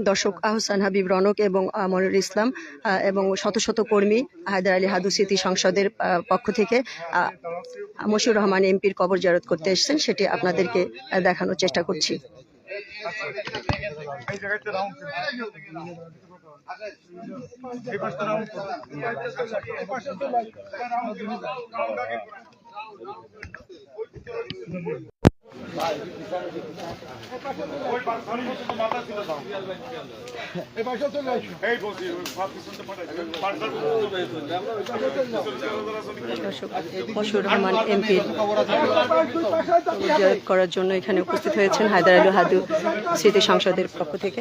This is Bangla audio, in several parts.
দর্শক আহসান হাবিব রনক এবং মনিরুল ইসলাম এবং শত শত কর্মী হায়দার আলী হাদু স্মৃতি সংসদের পক্ষ থেকে মশিউর রহমান এমপির কবর জিয়ারত করতে এসেছেন, সেটি আপনাদেরকে দেখানোর চেষ্টা করছি। মশিউর রহমান এমপির জিয়ারত করার জন্য এখানে উপস্থিত হয়েছেন হায়দার আলী হাদু স্মৃতি সংসদের পক্ষ থেকে।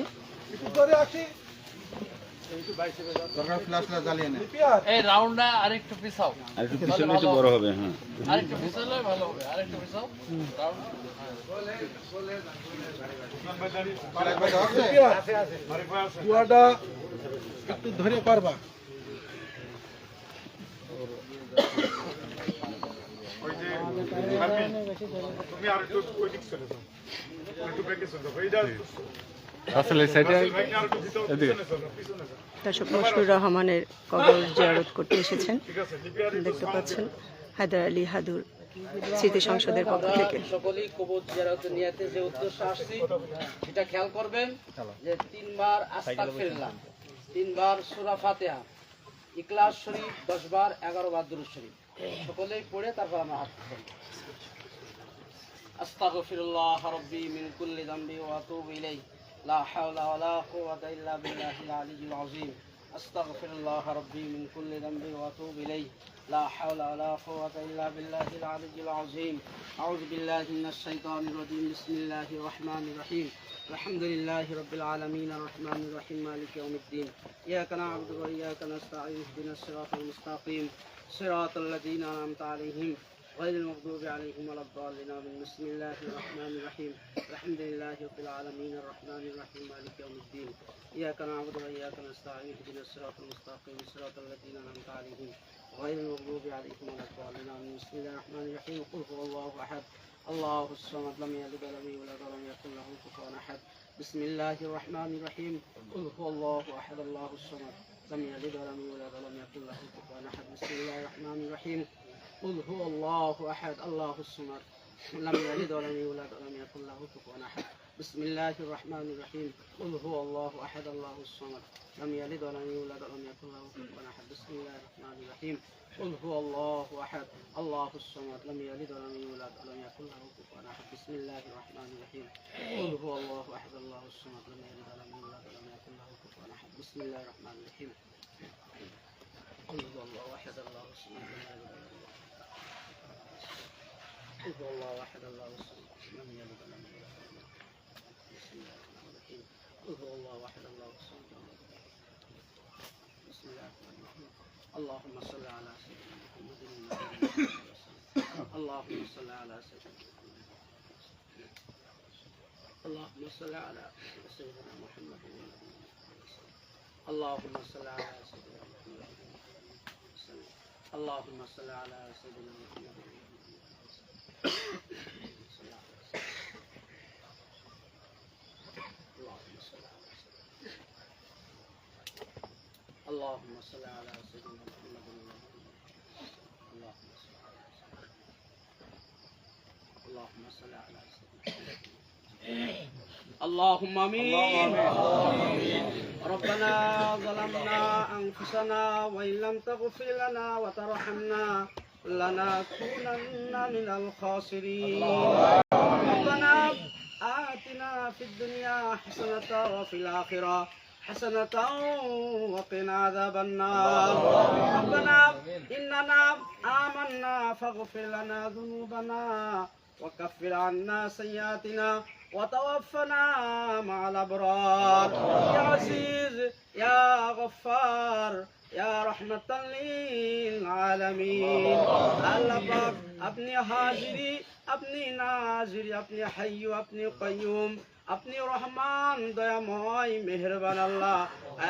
একটু ধরে পারবা দর্শক মশিউর রহমানের কবর জিয়ারত করতে এসেছেন, দেখতে পাচ্ছেন হায়দার আলী হাদুর স্মৃতি সংসদের পক্ষ থেকে। সকলেই কবর জিয়ারত নিয়াতে যে উদ্দেশ্য আসছে সেটা খেয়াল করবেন যে 3 বার আস্তাগফিরুল্লাহ, 3 বার সূরা ফাতিহা, ইখলাস শরীফ 10 বার, 11 বার দুরূদ শরীফ সকলেই পড়ে তারপর আমরা হাত তুলব। আস্তাগফিরুল্লাহ রাব্বি মিন কুল্লি যামবি ওয়া আতুবু ইলাইহি লা হাওলা ওয়ালা কুওয়াতা ইল্লা বিল্লাহিল আলিয়্যিল আযীম। আস্তাগফিরুল্লাহ রাব্বি মিন কুল্লি যামবি ওয়া আতুবু ইলাইহি لا حول ولا قوة إلا بالله العلي العظيم. أعوذ بالله من الشيطان الرجيم. بسم الله الرحمن الرحيم. الحمد لله رب العالمين الرحمن الرحيم مالك يوم الدين. إياك نعبد وإياك نستعين اهدنا الصراط المستقيم صراط الذين أنعمت عليهم غير المغضوب عليهم ولا الضالين. بسم الله الرحمن الرحيم. الحمد لله رب العالمين الرحمن الرحيم مالك يوم الدين. إياك نعبد وإياك نستعين اهدنا الصراط المستقيم صراط الذين أنعمت عليهم غير المغضوب عليهم ولا الضالين. بسم الله الرحمن الرحيم. قل هو الله أحد الله الصمد لم يلد ولم يولد ولم يكن له كفوا أحد. بسم الله الرحمن الرحيم. قل هو الله أحد الله الصمد لم يلد ولم يولد ولم يكن له كفوا أحد. بسم الله الرحمن الرحيم. قل هو الله أحد الله الصمد لم يلد ولم يولد ولم يكن له كفوا أحد. بسم الله الرحمن الرحيم. قل هو الله أحد الله الصمد لم يلد ولم يولد ولم يكن له كفوا أحد. بسم الله الرحمن الرحيم. قل هو الله أحد الله الصمد لم يلد ولم يولد ولم يكن له كفوا أحد. بسم الله الرحمن الرحيم. قل هو الله أحد الله الصمد لم يلد ولم يولد ولم يكن له كفوا أحد. بسم الله الرحمن الرحيم. قل هو الله أحد الله الصمد لم يلد ولم يولد. قل هو الله أحد الله الصمد لم يلد ولم يولد. بسم الله الرحمن الرحيم. قل هو الله أحد الله الصمد لم يلد ولم يولد. بسم الله الرحمن الرحيم. اللهم صل على سيدنا محمد اللهم صل على سيدنا محمد اللهم صل على سيدنا محمد اللهم صل على سيدنا محمد اللهم صل على سيدنا محمد اللهم صل على سيدنا محمد اللهم صل على سيدنا اللهم آمين. ربنا ظلمنا أنفسنا وإن لم تغفر لنا وترحمنا لنكونن من الخاسرين. ربنا آتنا في الدنيا حسنة وفي الآخرة حسنة وقنا عذاب النار. ربنا إننا آمنا فاغفر لنا ذنوبنا وكفر عنا سيئاتنا وتوفنا مع الأبرار. يا عزيز يا غفار يا رحمة للعالمين. الله پاک اپنی حاضری اپنی ناظری اپنی حی اپنی قیوم আপনি রহমান দয়াময় মেহেরবান আল্লাহ।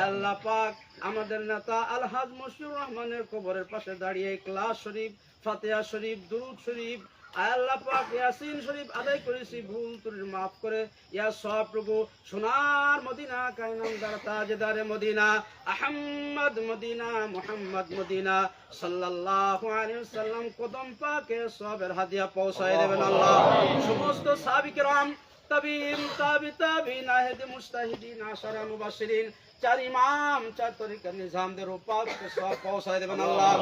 আল্লাহ পাক আমাদের নেতা আলহাজ মশিউর রহমানের কবরের পাশে দাঁড়িয়ে ইখলাস শরীফ, ফাতিহা শরীফ, দুরূদ শরীফ আল্লাহ পাক ইয়াসিন শরীফ আদায় করেছি, ভুল ত্রুটি মাফ করে ইয়া সব প্রভু সোনার মদিনা কায়নামদার তাজদারে Medina Ahmad Medina Muhammad Medina সাল্লাল্লাহু আলাইহি ওয়াসাল্লাম কদম পাকে সবের হাদিয়া পৌঁছায় দেবেন আল্লাহ। সমস্ত সাহাবী কিরাম তাবিঈন তাবিঈন আহলে মুজতাহিদিন আশারা মুবাশশিরিন, চার ইমাম চার তরিকার নিজামদের উপাসকে সব পৌঁছায় দেবেন আল্লাহ।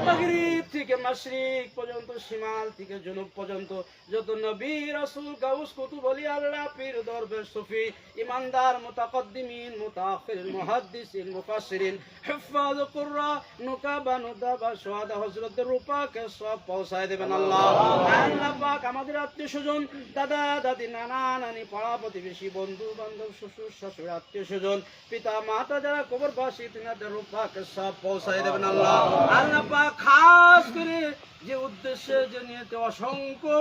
মাগরিব থেকে মাশরিক পর্যন্ত, শিমাল থেকে জুনুব পর্যন্ত যত নবী রাসূল গাউস কুতুব ওলি আল্লাহ পীর দরবেশ সুফি ইমানদার মুতাকদ্দিমিন মুতাআখিরিন মুহাদ্দিসিন মুফাসসিরিন হুফাজ কুররা নুকাবা নুদাবা শুহাদা হযরতের রূপাকে সব পৌঁছায় দেবেন আল্লাহ। আল্লাহ পাক আমাদের আত্মীয় স্বজন, দাদা দাদি, নানা নানি, পাড়া প্রতিবেশী, বন্ধু বান্ধব, শ্বশুর শাশুড়ি, আত্মীয় স্বজন, পিতা মাতা যারা কবরবাসী তিনাদের রূপাকে সব পৌঁছায় দেবেন আল্লাহ। আল্লাহ পাক খাস করে যে উদ্দেশ্যে যে নিয়েতে অসংখ্য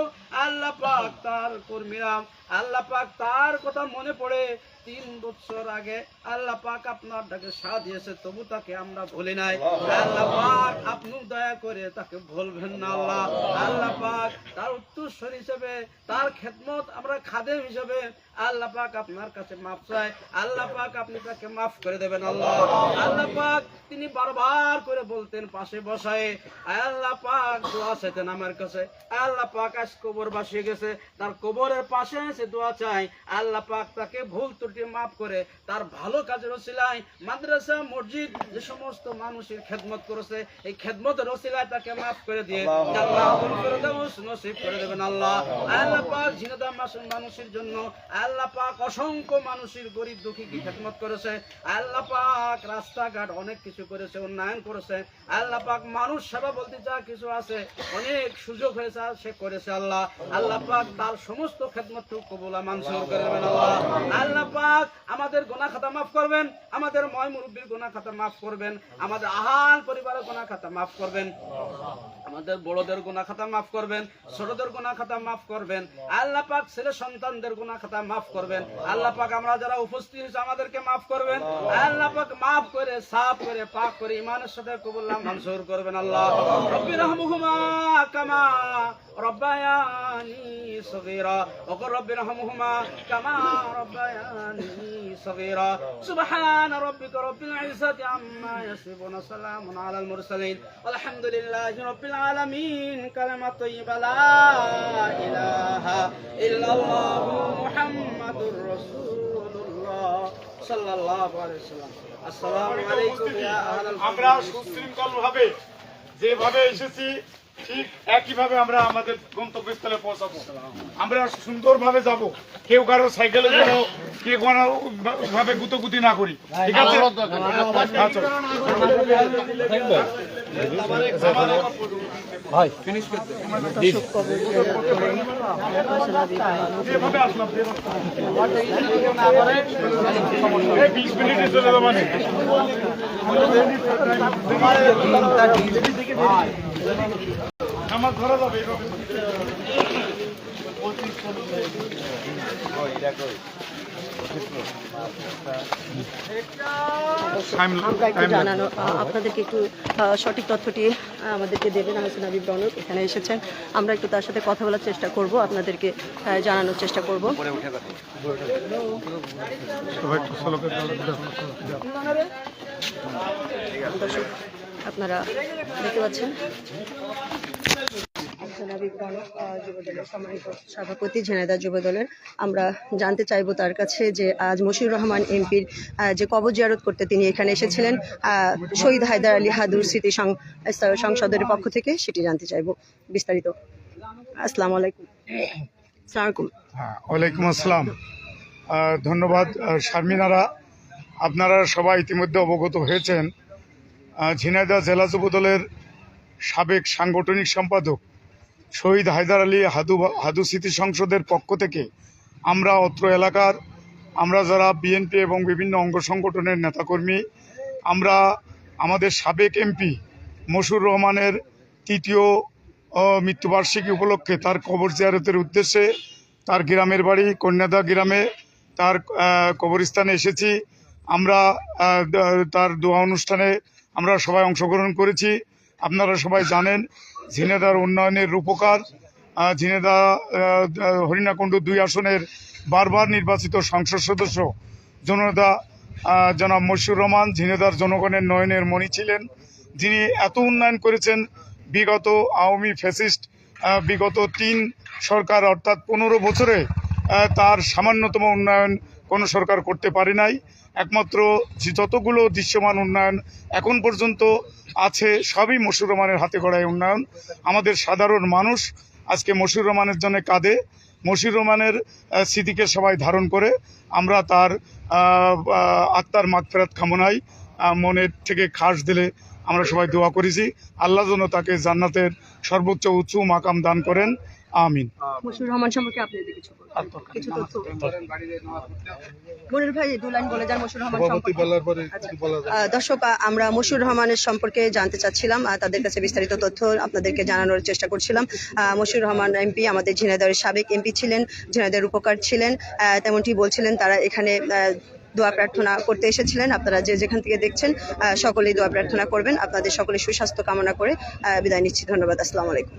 আল্লাহ পাক তার কর্মীরা আল্লাহ পাক তার কথা মনে পড়ে 3 বছর আগে আল্লাহ পাক আপনার ডাকে সাড়া দিয়েছে, তবু তাকে আমরা ভুলি নাই। আল্লাহ পাক আপনি দয়া করে তাকে ভুলবেন না আল্লাহ। আল্লাহ পাক তার উত্তরসূর হিসেবে, তার খেদমত আমরা খাদেম হিসেবে আল্লাহ পাক আপনার কাছে মাফ চাই। আল্লাহ পাক আপনি তাকে মাফ করে দেবেন আল্লাহ। আল্লাহ পাক তিনি বারবার করে বলতেন পাশে বসায়, আল্লাহ পাক দোয়া চাইতেন আমার কাছে। আল্লাহ পাক আজ কবর বাসিয়ে গেছে, তার কবরের পাশে এসে দোয়া চাই। আল্লাহ পাক তাকে ভুল ত্রুটি মাফ করে তার ভালো কাজের ওসিলায়, মাদ্রাসা মসজিদ যে সমস্ত মানুষের খেদমত করেছে, এই খেদমতের ওসিলায় তাকে মাফ করে দিয়ে জান্নাতুল ফেরদাউস নসিব করে দেবেন আল্লাহ। আল্লাহ পাক ঝিনাইদহ মানুষের জন্য আল্লাহ পাক অসংখ্য মানুষের গরিব দুঃখী কি খেদমত করেছে। আল্লাহ পাক রাস্তাঘাট অনেক কিছু করেছে, উন্নয়ন করেছে। আল্লাহ পাক মানুষ সেবা বলতে যা কিছু আছে অনেক সুযোগ হয়েছে সে করেছে আল্লাহ। আল্লাহ পাক তার সমস্ত খেদমত কবুল মঞ্জুর করে দেবেন আল্লাহ। আল্লাহ পাক আমাদের গুনাহ খাতা মাফ করবেন, আমাদের ময় মুরব্বির গুনাহ খাতা মাফ করবেন, আমাদের আহাল পরিবারের গুনাহ খাতা মাফ করবেন, আমাদের বড়দের গুনাহ খাতা মাফ করবেন, ছোটদের গুনাহ খাতা মাফ করবেন। আল্লাহ পাক ছেলে সন্তানদের গুনাহ খাতা মাফ করবেন। আল্লাহ পাক আমরা যারা উপস্থিত হয়েছে আমাদেরকে মাফ করবেন। আল্লাহ পাক মাফ করে সাফ করে পাক করে ইমানের সাথে কবুল মঞ্জুর করবেন আল্লাহ। রব্বির রহমহুমা কামা রব্বায়ানি সগীরা ওয়া কুর রব্বির রহমহুমা কামা রব্বায়ানি সগীরা সুবহান রাব্বিকা রব্বিল ইজ্জাতি আম্মা ইয়াসিফুন সালামুন আলাল মুরসালিন আলহামদুলিল্লাহি রাব্বিল আলামিন। কালেমা তাইয়্যিবা লা ইলাহা ইল্লাল্লাহু মুহাম্মাদুর রাসূলুল্লাহ সাল্লাল্লাহু আলাইহি ওয়াসাল্লাম। আসসালামু আলাইকুম ইয়া আহলাল। আমরা সুশৃঙ্খলভাবে যেভাবে এসেছি ঠিক একইভাবে আমরা আমাদের গন্তব্যস্থলে পৌঁছাবো। আমরা সুন্দরভাবে যাব, কেউ কারো সাইকেলে যাবো, কেউ কারো ভাবে গুতোগুতি না করি, ঠিক আছে? যেভাবে আসলাম 20 মিনিটে চলে যাবো মানে আমার ধরা যাবে এইভাবে। আমরা একটু জানানো আপনাদেরকে একটু সঠিক তথ্যটি আমাদেরকে দেবেন। হাসান হাবিব রনক এখানে এসেছেন, আমরা একটু তার সাথে কথা বলার চেষ্টা করব, আপনাদেরকে জানানোর চেষ্টা করব। দর্শক আপনারা দেখতে পাচ্ছেন হাসান হাবিব রনক যুবদলের সম্মানিত সভাপতি, ঝিনাইদহ যুবদলের। আমরা জানতে চাইবো তার কাছে যে আজ মশিউর রহমান এমপির যে কবর জিয়ারত করতে তিনি এখানে এসেছিলেন শহীদ হায়দার আলী হাদুর স্মৃতি সংসদের পক্ষ থেকে, সেটি জানতে চাইবো বিস্তারিত। আসসালামু আলাইকুম। ওয়ালাইকুম আসসালাম। ধন্যবাদ শারমিনারা। আপনারা সবাই ইতিমধ্যে অবগত হয়েছেন, ঝিনাইদহ জেলা যুবদলের সাবেক সাংগঠনিক সম্পাদক শহীদ হায়দার আলী হাদু স্মৃতি সংসদের পক্ষ থেকে আমরা অত্র এলাকার আমরা যারা বিএনপি এবং বিভিন্ন অঙ্গ সংগঠনের নেতাকর্মী, আমরা আমাদের সাবেক এমপি মশিউর রহমানের ৩য় মৃত্যুবার্ষিকী উপলক্ষে তার কবর জিয়ারতের উদ্দেশ্যে তার গ্রামের বাড়ি কন্যাদা গ্রামে তার কবরস্থানে এসেছি। আমরা তার দোয়া অনুষ্ঠানে আমরা সবাই অংশগ্রহণ করেছি। আপনারা সবাই জানেন ঝিনাইদহের উন্নয়নের রূপকার ঝিনেদা হরিণাকুণ্ড 2 আসনের বারবার নির্বাচিত সংসদ সদস্য জননেতা জনাব মশিউর রহমান ঝিনেদার জনগণের নয়নের মণি ছিলেন, যিনি এত উন্নয়ন করেছেন বিগত আওয়ামী ফ্যাসিস্ট বিগত 3 সরকার অর্থাৎ 15 বছরে তার সামান্যতম উন্নয়ন কোনো সরকার করতে পারে নাই। একমাত্র যতগুলো দৃশ্যমান উন্নয়ন এখন পর্যন্ত আছে সবই মশিউর রহমানের হাতে গড়ায় উন্নয়ন। আমাদের সাধারণ মানুষ আজকে মশিউর রহমানের জন্য কাঁদে। মশিউর রহমানের স্মৃতিকে সবাই ধারণ করে আমরা তার আত্মার মাগফিরাত কামনায় মনের থেকে খাস দিলে আমরা সবাই দোয়া করেছি, আল্লাহ যেন তাকে জান্নাতের সর্বোচ্চ উঁচু মাকাম দান করেন, আমিন। মশিউর রহমান সম্পর্কে আপনি যদি কিছু বলেন, কিছু তথ্য। মনির ভাই 2 লাইন বলে যান মশিউর রহমান সম্পর্কে। দর্শক, আমরা মশিউর রহমানের সম্পর্কে জানতে চাচ্ছিলাম, তাদের কাছে বিস্তারিত তথ্য আপনাদেরকে জানানোর চেষ্টা করছিলাম। মশিউর রহমান এমপি আমাদের ঝিনাইদহের সাবেক এমপি ছিলেন, ঝিনাইদহের উপকার ছিলেন, তেমনটি বলছিলেন তারা এখানে দোয়া প্রার্থনা করতে এসেছিলেন। আপনারা যে যেখান থেকে দেখছেন সকলেই দোয়া প্রার্থনা করবেন। আপনাদের সকলের সুস্বাস্থ্য কামনা করে বিদায় নিচ্ছি। ধন্যবাদ। আসসালামু আলাইকুম।